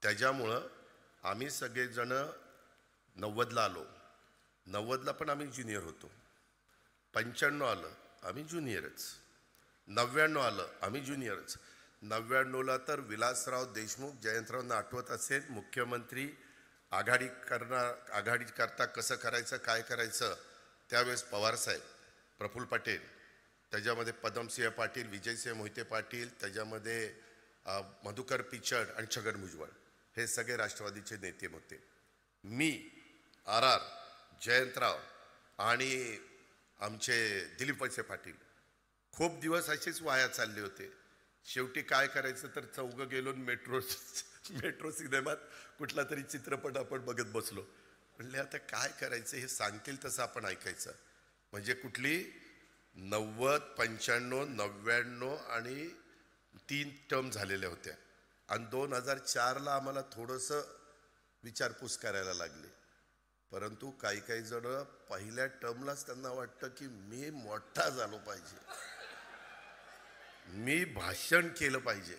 त्याच्यामुळं आम्ही सगळेजण 90ला आलो. 90ला पण आम्ही ज्युनियर होतो. 95 आलं आम्ही ज्युनियरच. 99 आलं आम्ही ज्युनियरच. 99ला तर विलासराव देशमुख, जयंतरावांना आठवत असेल, मुख्यमंत्री आघाडी करता कसं करायचं काय करायचं, त्यावेळेस पवारसाहेब, प्रफुल्ल पटेल, त्याच्यामध्ये पद्मसिंह पाटील, विजयसिंह मोहिते पाटील, त्याच्यामध्ये मधुकर पिचड आणि छगन भुजबळ, हे सगळे राष्ट्रवादीचे नेते होते. मी, आर जयंतराव आणि आमचे दिलीप वळसे पाटील खूप दिवस असेच वाया चालले होते. शेवटी काय करायचं तर चौघं गेलो मेट्रो सिनेमात कुठला तरी चित्रपट आपण बघत बसलो. म्हणले आता काय करायचं, हे सांगतील तसं आपण ऐकायचं. म्हणजे कुठली 90, 95, 99 आणि 3 टर्म झालेल्या होत्या. आणि 2004ला आम्हाला थोडंसं विचारपूस करायला लागली. परंतु काही जण पहिल्या टर्मलाच त्यांना वाटतं की मी मोठा झालो पाहिजे, मी भाषण केलं पाहिजे.